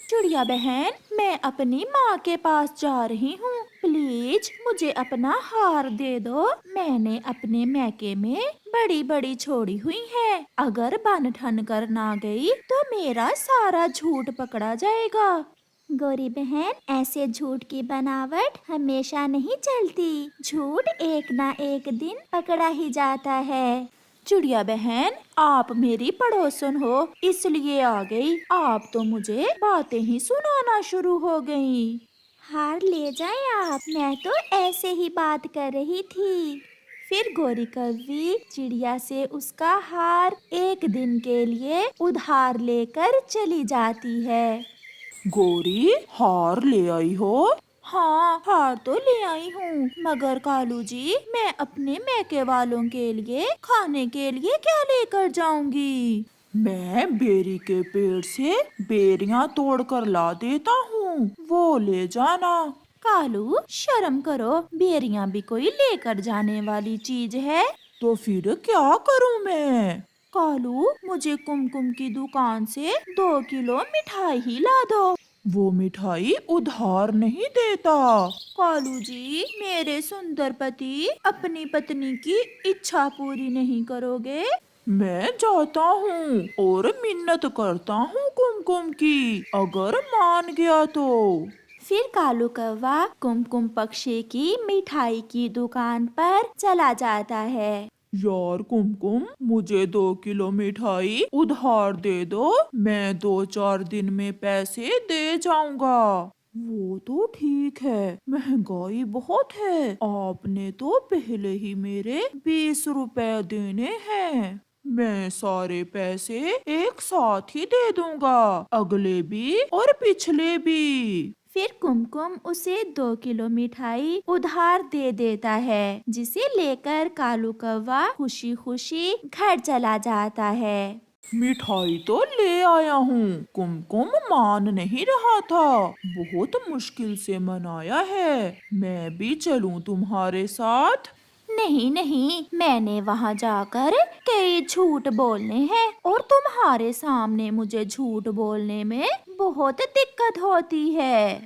چڑیا بہن، میں اپنی ماں کے پاس جا رہی ہوں، پلیز مجھے اپنا ہار دے دو۔ میں نے اپنے میکے میں بڑی بڑی چھوڑی ہوئی ہے، اگر بن ٹھن کر نہ گئی تو میرا سارا جھوٹ پکڑا جائے گا۔ گوری بہن، ایسے جھوٹ کی بناوٹ ہمیشہ نہیں چلتی، جھوٹ ایک نہ ایک دن پکڑا ہی جاتا ہے۔ چڑیا بہن، آپ میری پڑوسن ہو اس لیے آ گئی، آپ تو مجھے باتیں ہی سنانا شروع ہو گئی۔ ہار لے جائیں آپ، میں تو ایسے ہی بات کر رہی تھی۔ پھر گوری کوی چڑیا سے اس کا ہار ایک دن کے لیے ادھار لے کر چلی جاتی ہے۔ گوری، ہار لے آئی ہو؟ ہاں، ہار تو لے آئی ہوں، مگر کالو جی میں اپنے میکے والوں کے لیے کھانے کے لیے کیا لے کر جاؤں گی؟ میں بیری کے پیڑ سے بیریاں توڑ کر لا دیتا ہوں، وہ لے جانا۔ کالو شرم کرو، بیریاں بھی کوئی لے کر جانے والی چیز ہے؟ تو پھر کیا کروں میں؟ کالو مجھے کم کی دکان سے 2 کلو مٹھائی ہی لا دو۔ وہ مٹھائی ادھار نہیں دیتا۔ کالو جی میرے سندر پتی اپنی پتنی کی اچھا پوری نہیں کرو گے؟ میں جاتا ہوں اور منت کرتا ہوں کم کی، اگر مان گیا تو۔ پھر کالو کوا کم پکشی کی مٹھائی کی دکان پر چلا جاتا ہے۔ یار کم، مجھے 2 کلو مٹھائی ادھار دے دو، میں 2-4 دن میں پیسے دے جاؤں گا۔ وہ تو ٹھیک ہے، مہنگائی بہت ہے، آپ نے تو پہلے ہی میرے 20 روپے دینے ہیں، میں سارے پیسے ایک ساتھ ہی دے دوں گا، اگلے بھی اور پچھلے بھی۔ پھر کم اسے 2 کلو مٹھائی ادھار دے دیتا ہے، جسے لے کر کالو کوا خوشی خوشی گھر چلا جاتا ہے۔ مٹھائی تو لے آیا ہوں، کم مان نہیں رہا تھا، بہت مشکل سے منایا ہے، میں بھی چلوں تمہارے ساتھ؟ نہیں، میں نے وہاں جا کر کئی جھوٹ بولنے ہیں، اور تمہارے سامنے مجھے جھوٹ بولنے میں بہت دقت ہوتی ہے۔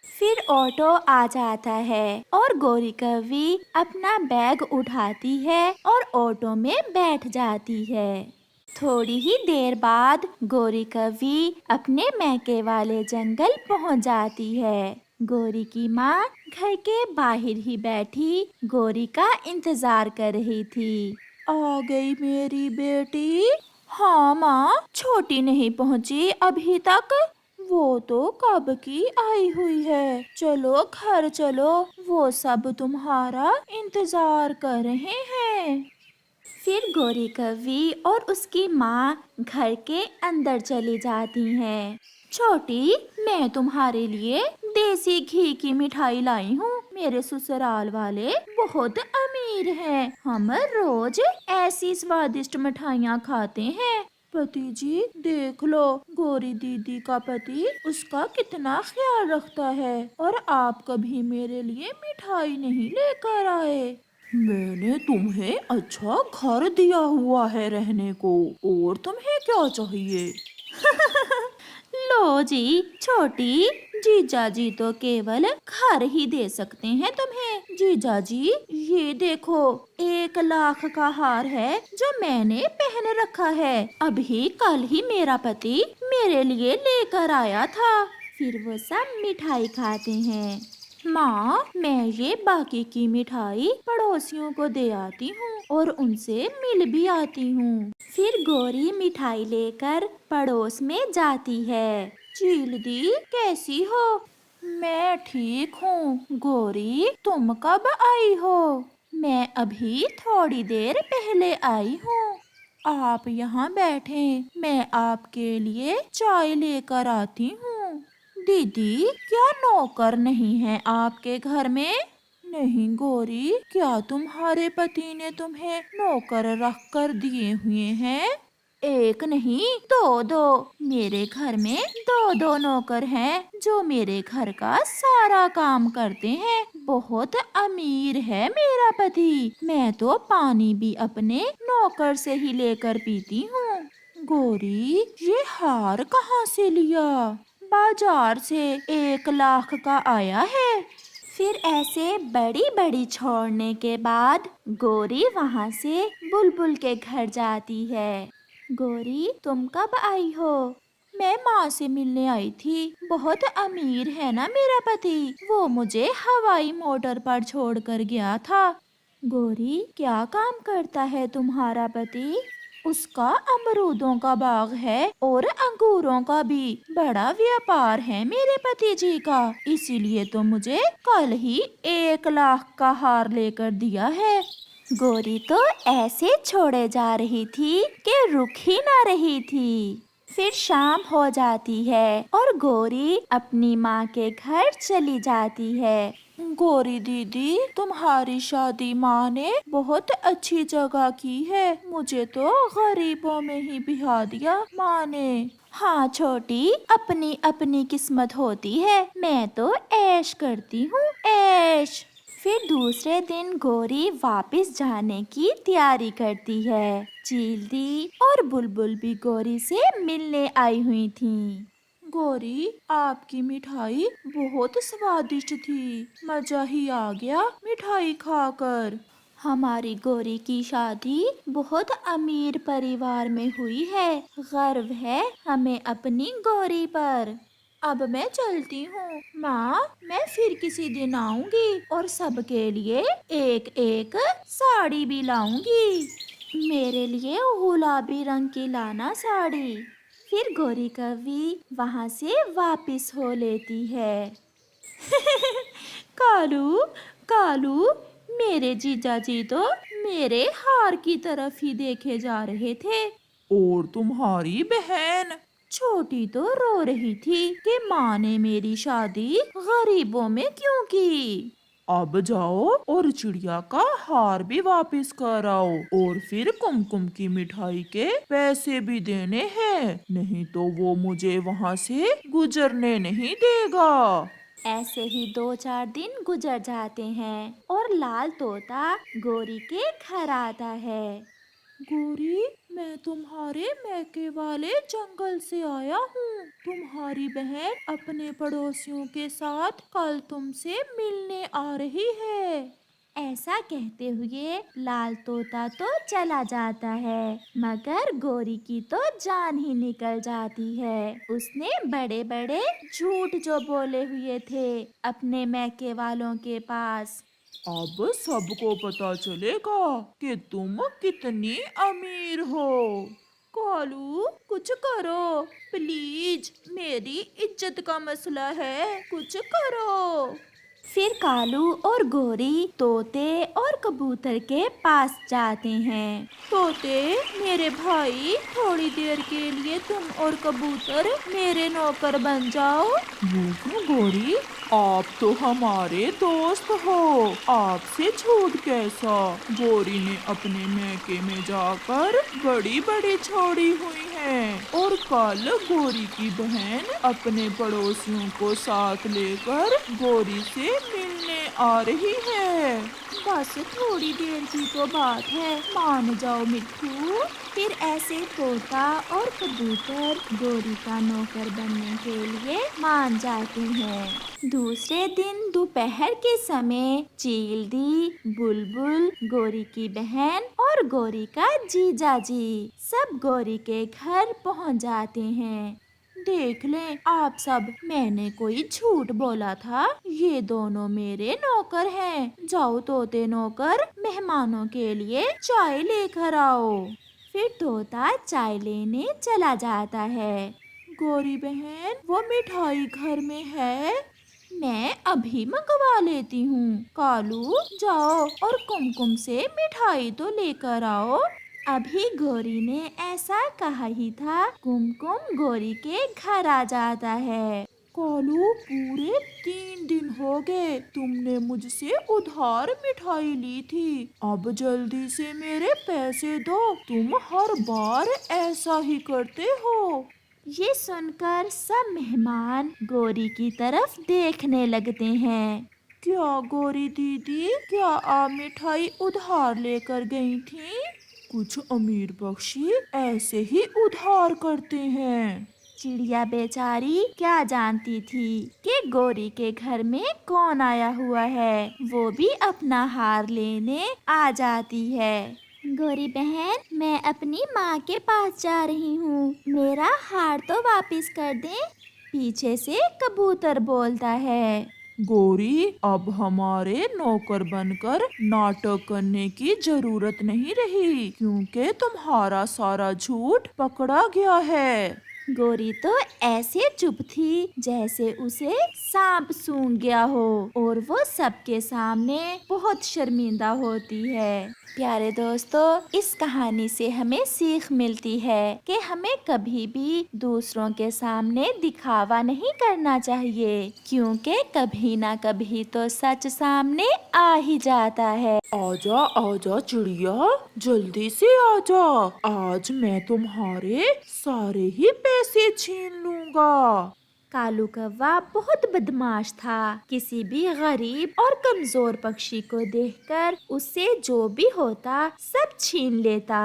پھر آٹو آ جاتا ہے اور گوری کوی اپنا بیگ اٹھاتی ہے اور آٹو میں بیٹھ جاتی ہے۔ تھوڑی ہی دیر بعد گوری کوی اپنے میکے والے جنگل پہنچ جاتی ہے۔ گوری کی ماں گھر کے باہر ہی بیٹھی گوری کا انتظار کر رہی تھی۔ آ گئی میری بیٹی؟ ہاں ماں، چھوٹی نہیں پہنچی ابھی تک؟ وہ تو کب کی آئی ہوئی ہے، چلو گھر چلو، وہ سب تمہارا انتظار کر رہے ہیں۔ پھر گوری کوی اور اس کی ماں گھر کے اندر چلی جاتی ہیں۔ چھوٹی، میں تمہارے لیے دیسی گھی کی مٹھائی لائی ہوں، میرے سسرال والے بہت امیر ہیں، ہم روز ایسی سوادشٹ مٹھائیاں کھاتے ہیں۔ پتی جی دیکھ لو، گوری دیدی کا پتی اس کا کتنا خیال رکھتا ہے، اور آپ کبھی میرے لیے مٹھائی نہیں لے کر آئے۔ میں نے تمہیں اچھا گھر دیا ہوا ہے رہنے کو، اور تمہیں کیا چاہیے؟ لو جی چھوٹی، جیجا جی تو کیول گھر ہی دے سکتے ہیں تمہیں۔ جیجا جی یہ دیکھو، 1 لاکھ کا ہار ہے جو میں نے پہن رکھا ہے، ابھی کل ہی میرا پتی میرے لیے لے کر آیا تھا۔ پھر وہ سب مٹھائی کھاتے ہیں۔ ماں، میں یہ باقی کی مٹھائی پڑوسیوں کو دے آتی ہوں اور ان سے مل بھی آتی ہوں۔ پھر گوری مٹھائی لے کر پڑوس میں جاتی ہے۔ چیل دی کیسی ہو؟ میں ٹھیک ہوں۔ گوری تم کب آئی ہو؟ میں ابھی تھوڑی دیر پہلے آئی ہوں۔ آپ یہاں بیٹھیں، میں آپ کے لیے چائے لے کر آتی ہوں۔ دیدی کیا نوکر نہیں ہے آپ کے گھر میں؟ نہیں گوری، کیا تمہارے پتی نے تمہیں نوکر رکھ کر دیے ہوئے ہیں؟ 1 نہیں 2، میرے گھر میں 2 نوکر ہیں جو میرے گھر کا سارا کام کرتے ہیں، بہت امیر ہے میرا پتی، میں تو پانی بھی اپنے نوکر سے ہی لے کر پیتی ہوں۔ گوری یہ ہار کہاں سے لیا؟ बाजार से 1 लाख का आया है। फिर ऐसे बड़ी बड़ी छोड़ने के बाद गोरी वहाँ से बुलबुल के घर जाती है। गोरी, तुम कब आई हो? मैं माँ से मिलने आई थी। बहुत अमीर है ना मेरा पति, वो मुझे हवाई मोटर पर छोड़कर गया था। गोरी, क्या काम करता है तुम्हारा पति? उसका अमरूदों का बाग है और अंगूरों का भी। बड़ा व्यापार है मेरे पति जी का, इसीलिए तो मुझे कल ही 1 लाख का हार लेकर दिया है। गोरी तो ऐसे छोड़े जा रही थी कि रुक ही ना रही थी। फिर शाम हो जाती है और गोरी अपनी माँ के घर चली जाती है। गोरी दीदी, तुम्हारी शादी माँ ने बहुत अच्छी जगह की है। मुझे तो गरीबों में ही बिहा दिया माँ ने। हाँ छोटी, अपनी अपनी किस्मत होती है। मैं तो ऐश करती हूँ, ऐश। फिर दूसरे दिन गोरी वापस जाने की तैयारी करती है। चील और बुलबुल भी गोरी से मिलने आई हुई थीं। गोरी, आपकी मिठाई बहुत स्वादिष्ट थी। मजा ही आ गया मिठाई खाकर। हमारी गोरी की शादी बहुत अमीर परिवार में हुई है। गर्व है हमें अपनी गोरी पर। अब मैं चलती हूँ माँ, मैं फिर किसी दिन आऊंगी और सबके लिए एक एक साड़ी भी लाऊंगी। मेरे लिए गुलाबी रंग की लाना साड़ी। फिर गोरी कवि वहाँ से वापस हो लेती है। कालू, कालू, मेरे जीजा जी तो मेरे हार की तरफ ही देखे जा रहे थे। और तुम्हारी बहन? छोटी तो रो रही थी कि माँ ने मेरी शादी गरीबों में क्यों की। अब जाओ और चिड़िया का हार भी वापस कर आओ, और फिर कुमकुम की मिठाई के पैसे भी देने हैं, नहीं तो वो मुझे वहाँ से गुजरने नहीं देगा। ऐसे ही 2-4 दिन गुजर जाते हैं और लाल तोता गोरी के घर आता है। गोरी, मैं तुम्हारे मैके वाले जंगल से आया हूँ। तुम्हारी बहन अपने पड़ोसियों के साथ कल तुमसे मिलने आ रही है। ऐसा कहते हुए लाल तोता तो चला जाता है, मगर गोरी की तो जान ही निकल जाती है। उसने बड़े बड़े झूठ जो बोले हुए थे अपने मैके वालों के पास। अब सबको पता चलेगा कि तुम कितनी अमीर हो। कालू, कुछ करो प्लीज, मेरी इज्जत का मसला है, कुछ करो। फिर कालू और गोरी तोते और कबूतर के पास जाते हैं। तोते, मेरे भाई, थोड़ी देर के लिए तुम और कबूतर मेरे नौकर बन जाओ। यूं क्यों गोरी, आप तो हमारे दोस्त हो, आपसे झूठ कैसा? गोरी ने अपने मैके में जाकर बड़ी बड़ी छोड़ी हुई है, और कल गोरी की बहन अपने पड़ोसियों को साथ लेकर गोरी से मिलने आ रही है। बस थोड़ी देर की तो बात है, मान जाओ मिट्ठू। फिर ऐसे तोता और कबूतर गोरी का नौकर बनने के लिए मान जाते हैं। दूसरे दिन दोपहर के समय चीलदी, बुलबुल, गोरी की बहन और गोरी का जीजा जी सब गोरी के घर पहुंच जाते हैं। देख लें आप सब, मैंने कोई झूठ बोला था। ये दोनों मेरे नौकर हैं। जाओ तोते नौकर, मेहमानों के लिए चाय लेकर आओ। फिर तोता चाय लेने चला जाता है। गोरी बहन, वो मिठाई घर में है? मैं अभी मंगवा लेती हूँ। कालू, जाओ और कुमकुम से मिठाई तो लेकर आओ। अभी गोरी ने ऐसा कहा ही था, कुमकुम गोरी के घर आ जाता है। कालू, पूरे 3 दिन हो गए तुमने मुझसे उधार मिठाई ली थी। अब जल्दी से मेरे पैसे दो, तुम हर बार ऐसा ही करते हो। ये सुनकर सब मेहमान गोरी की तरफ देखने लगते हैं। क्या गोरी दीदी, क्या आप मिठाई उधार लेकर गई थी? कुछ अमीर बख्शी ऐसे ही उधार करते हैं। चिड़िया बेचारी क्या जानती थी कि गौरी के घर में कौन आया हुआ है। वो भी अपना हार लेने आ जाती है। गौरी बहन, मैं अपनी माँ के पास जा रही हूँ, मेरा हार तो वापस कर दे। पीछे से कबूतर बोलता है। गौरी, अब हमारे नौकर बनकर नाटक करने की जरूरत नहीं रही, क्योंकि तुम्हारा सारा झूठ पकड़ा गया है। गौरी तो ऐसे चुप थी जैसे उसे सांप सूंघ गया हो, और वो सबके सामने बहुत शर्मिंदा होती है। प्यारे दोस्तों, इस कहानी से हमें सीख मिलती है कि हमें कभी भी दूसरों के सामने दिखावा नहीं करना चाहिए, क्योंकि कभी ना कभी तो सच सामने आ ही जाता है। आजा आजा चिड़िया, जल्दी से आजा, आज मैं तुम्हारे सारे ही पैसे छीन लूंगा। कालू कौवा बहुत बदमाश था। किसी भी गरीब और कमजोर पक्षी को देखकर उससे जो भी होता सब छीन लेता।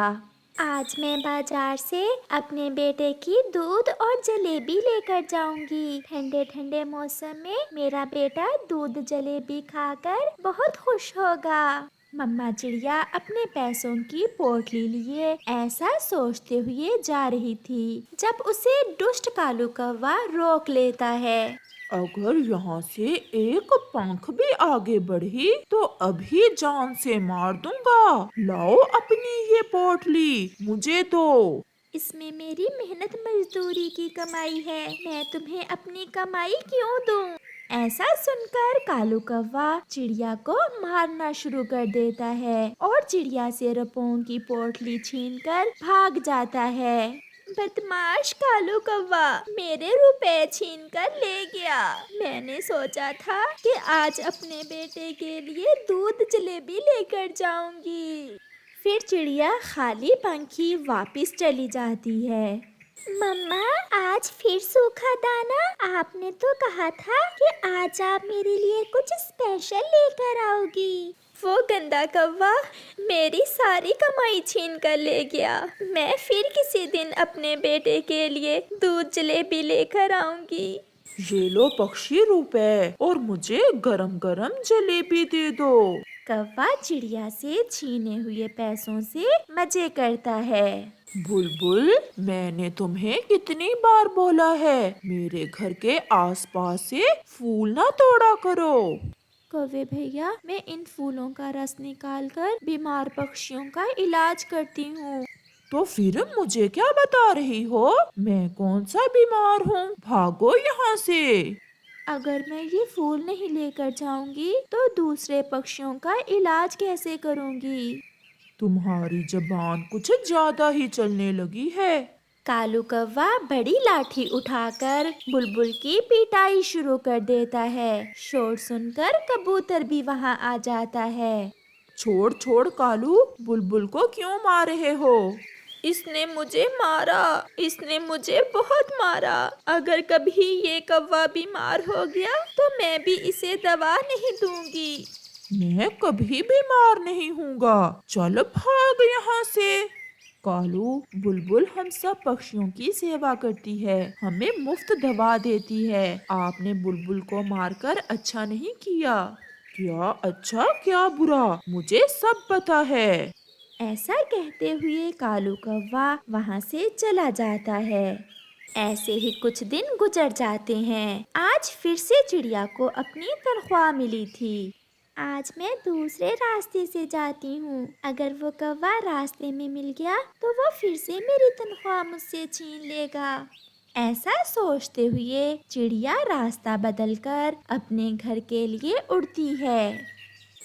आज मैं बाजार से अपने बेटे की दूध और जलेबी लेकर जाऊंगी। ठंडे ठंडे मौसम में मेरा बेटा दूध जलेबी खाकर बहुत खुश होगा। मम्मा चिड़िया अपने पैसों की पोटली लिए ऐसा सोचते हुए जा रही थी, जब उसे दुष्ट कालू कौवा रोक लेता है। अगर यहाँ से एक पंख भी आगे बढ़ी तो अभी जान से मार दूंगा। लाओ अपनी ये पोटली, मुझे दो। इसमें मेरी मेहनत मजदूरी की कमाई है, मैं तुम्हें अपनी कमाई क्यों दूं? ऐसा सुनकर कालू कौवा चिड़िया को मारना शुरू कर देता है और चिड़िया से रुपयों की पोटली छीनकर भाग जाता है। बदमाश कालू कौवा मेरे रुपए छीन कर ले गया। मैंने सोचा था कि आज अपने बेटे के लिए दूध जलेबी लेकर जाऊंगी। फिर चिड़िया खाली पंखी वापस चली जाती है। मम्मा, आज फिर सूखा दाना? आपने तो कहा था कि आज आप मेरे लिए कुछ स्पेशल लेकर आओगी। वो गंदा कौवा मेरी सारी कमाई छीन कर ले गया। मैं फिर किसी दिन अपने बेटे के लिए दूध जलेबी लेकर आऊंगी। ये लो पक्षी रुपए, और मुझे गरम गरम जलेबी दे दो। कौवा चिड़िया से छीने हुए पैसों से मजे करता है। बुलबुल, मैंने तुम्हें कितनी बार बोला है, मेरे घर के आसपास से फूल ना तोड़ा करो। कौवे भैया, मैं इन फूलों का रस निकालकर बीमार पक्षियों का इलाज करती हूँ। तो फिर मुझे क्या बता रही हो? मैं कौन सा बीमार हूँ? भागो यहाँ से। अगर मैं ये फूल नहीं लेकर जाऊंगी तो दूसरे पक्षियों का इलाज कैसे करूंगी? तुम्हारी जबान कुछ ज्यादा ही चलने लगी है। कालू कौवा बड़ी लाठी उठाकर बुलबुल की पिटाई शुरू कर देता है। शोर सुनकर कबूतर भी वहाँ आ जाता है। छोड़ छोड़ कालू, बुलबुल को क्यों मार रहे हो? इसने मुझे मारा, इसने मुझे बहुत मारा। अगर कभी ये कौवा बीमार हो गया तो मैं भी इसे दवा नहीं दूंगी। मैं कभी बीमार नहीं हूँगा, चल भाग यहाँ से। कालू, बुलबुल हम सब पक्षियों की सेवा करती है, हमें मुफ्त दवा देती है। आपने बुलबुल को मारकर अच्छा नहीं किया। क्या अच्छा क्या बुरा, मुझे सब पता है। ऐसा कहते हुए कालू कौवा वहाँ से चला जाता है। ऐसे ही कुछ दिन गुजर जाते हैं। आज फिर से चिड़िया को अपनी तनख्वाह मिली थी। आज मैं दूसरे रास्ते से जाती हूँ। अगर वो कौवा रास्ते में मिल गया तो वो फिर से मेरी तनख्वाह मुझसे छीन लेगा। ऐसा सोचते हुए चिड़िया रास्ता बदलकर अपने घर के लिए उड़ती है।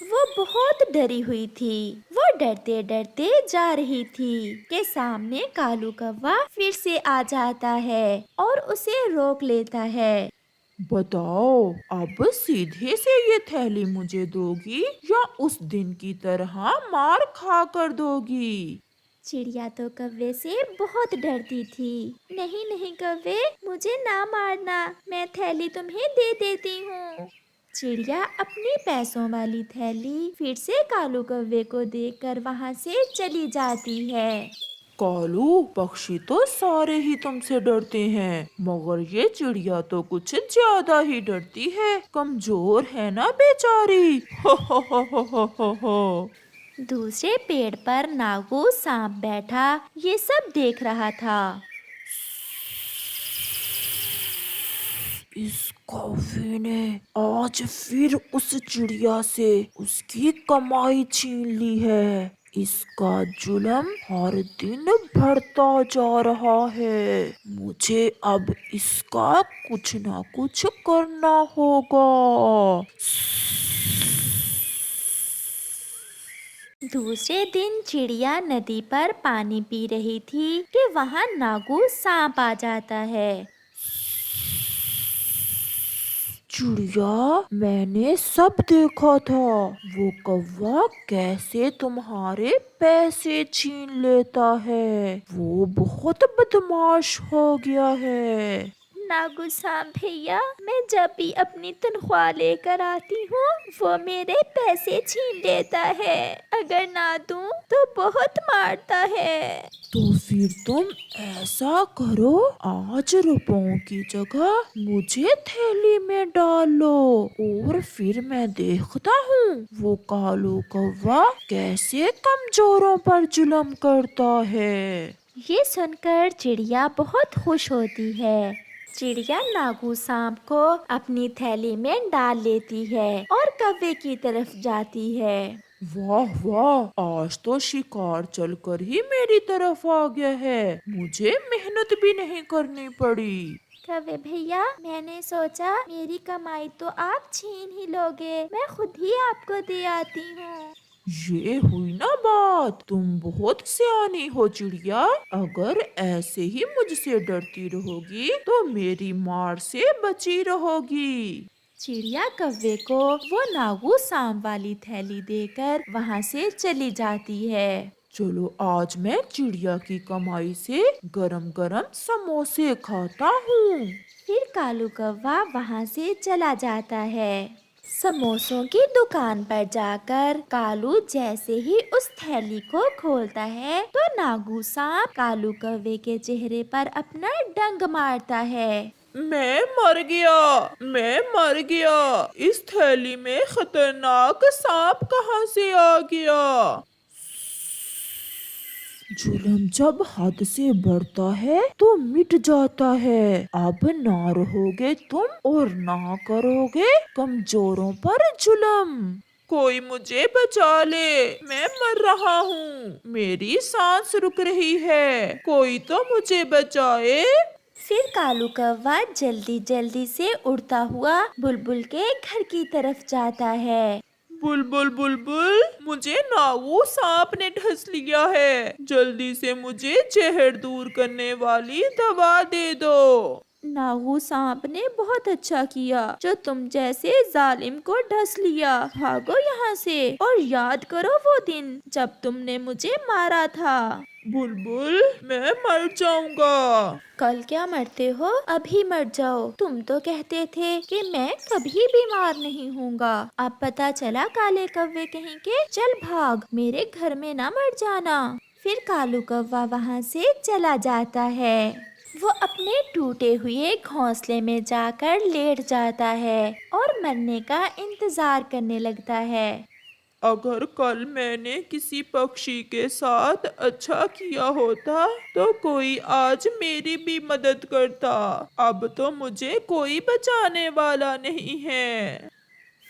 वो बहुत डरी हुई थी। वो डरते डरते जा रही थी कि सामने कालू कौवा फिर से आ जाता है और उसे रोक लेता है। बताओ, अब सीधे से ये थैली मुझे दोगी या उस दिन की तरह मार खा कर दोगी? चिड़िया तो कौवे से बहुत डरती थी। नहीं नहीं कौवे, मुझे ना मारना, मैं थैली तुम्हें दे देती हूँ। चिड़िया अपनी पैसों वाली थैली फिर से कालू कौवे को देकर वहाँ से चली जाती है। कालू, पक्षी तो सारे ही तुमसे डरते हैं, मगर ये चिड़िया तो कुछ ज्यादा ही डरती है, कमजोर है ना बेचारी। हो हो। दूसरे पेड़ पर नागू सांप बैठा ये सब देख रहा था। इस कौवे ने आज फिर उस चिड़िया से उसकी कमाई छीन ली है। इसका जुल्म हर दिन बढ़ता जा रहा है। मुझे अब इसका कुछ ना कुछ करना होगा। दूसरे दिन चिड़िया नदी पर पानी पी रही थी कि वहाँ नागू सांप आ जाता है। चिड़िया, मैंने सब देखा था। वो कौवा कैसे तुम्हारे पैसे छीन लेता है। वो बहुत बदमाश हो गया है। नागू सांप भैया, मैं जब भी अपनी तनख्वाह लेकर आती हूँ वो मेरे पैसे छीन लेता है। अगर ना दूँ तो बहुत मारता है। तो फिर तुम ऐसा करो, आज रुपयों की जगह मुझे थैली में डाल लो और फिर मैं देखता हूँ वो कालू कौवा कैसे कमजोरों पर जुल्म करता है। ये सुनकर चिड़िया बहुत खुश होती है। चिड़िया नागू सांप को अपनी थैली में डाल लेती है और कौवे की तरफ जाती है। वाह वाह, आज तो शिकार चलकर ही मेरी तरफ आ गया है। मुझे मेहनत भी नहीं करनी पड़ी। कौवे भैया, मैंने सोचा मेरी कमाई तो आप छीन ही लोगे, मैं खुद ही आपको दे आती हूँ। ये हुई ना बात। तुम बहुत सियानी हो चिड़िया। अगर ऐसे ही मुझसे डरती रहोगी तो मेरी मार से बची रहोगी। चिड़िया कौवे को वो नागू सांप वाली थैली देकर वहाँ से चली जाती है। चलो, आज मैं चिड़िया की कमाई से गरम गरम समोसे खाता हूँ। फिर कालू कौवा वहाँ से चला जाता है। समोसों की दुकान पर जाकर कालू जैसे ही उस थैली को खोलता है तो नागू सांप कालू कौवे के चेहरे पर अपना डंक मारता है। मैं मर गया, मैं मर गया। इस थैली में खतरनाक सांप कहाँ से आ गया। जुल्म जब हद से बढ़ता है तो मिट जाता है। अब ना रहोगे तुम और ना करोगे कमजोरों पर जुल्म। कोई मुझे बचा ले, मैं मर रहा हूँ। मेरी सांस रुक रही है, कोई तो मुझे बचाए। फिर कालू कौवा जल्दी जल्दी से उड़ता हुआ बुलबुल के घर की तरफ जाता है। बुलबुल बुलबुल, मुझे नागू सांप ने डस लिया है। जल्दी से मुझे जहर दूर करने वाली दवा दे दो। नागू सांप ने बहुत अच्छा किया जो तुम जैसे जालिम को डस लिया। भागो यहाँ से और याद करो वो दिन जब तुमने मुझे मारा था। बुलबुल, मैं मर जाऊंगा। कल क्या मरते हो, अभी मर जाओ। तुम तो कहते थे कि मैं कभी बीमार नहीं होऊंगा। अब पता चला काले कौवे कहीं के। चल भाग, मेरे घर में ना मर जाना। फिर कालू कौवा वहाँ से चला जाता है। वो अपने टूटे हुए घोंसले में जाकर लेट जाता है और मरने का इंतजार करने लगता है। अगर कल मैंने किसी पक्षी के साथ अच्छा किया होता तो कोई आज मेरी भी मदद करता। अब तो मुझे कोई बचाने वाला नहीं है।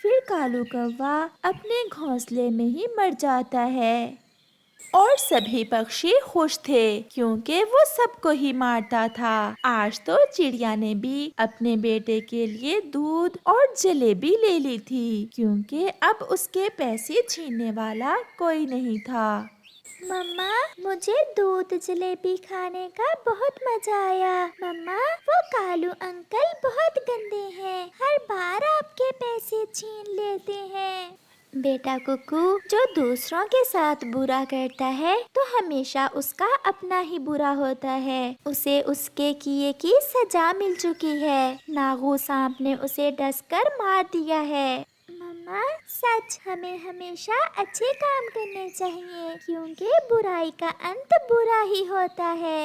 फिर कालू कौवा अपने घोंसले में ही मर जाता है और सभी पक्षी खुश थे क्योंकि वो सबको ही मारता था। आज तो चिड़िया ने भी अपने बेटे के लिए दूध और जलेबी ले ली थी क्योंकि अब उसके पैसे छीनने वाला कोई नहीं था। मम्मा, मुझे दूध जलेबी खाने का बहुत मजा आया। मम्मा, वो कालू अंकल बहुत गंदे हैं, हर बार आपके पैसे छीन लेते हैं। बेटा कुकू, जो दूसरों के साथ बुरा करता है तो हमेशा उसका अपना ही बुरा होता है। उसे उसके किए की सजा मिल चुकी है। नागू सांप ने उसे डसकर मार दिया है। मम्मा, अम्मा, सच हमें हमेशा अच्छे काम करने चाहिए क्योंकि बुराई का अंत बुरा ही होता है।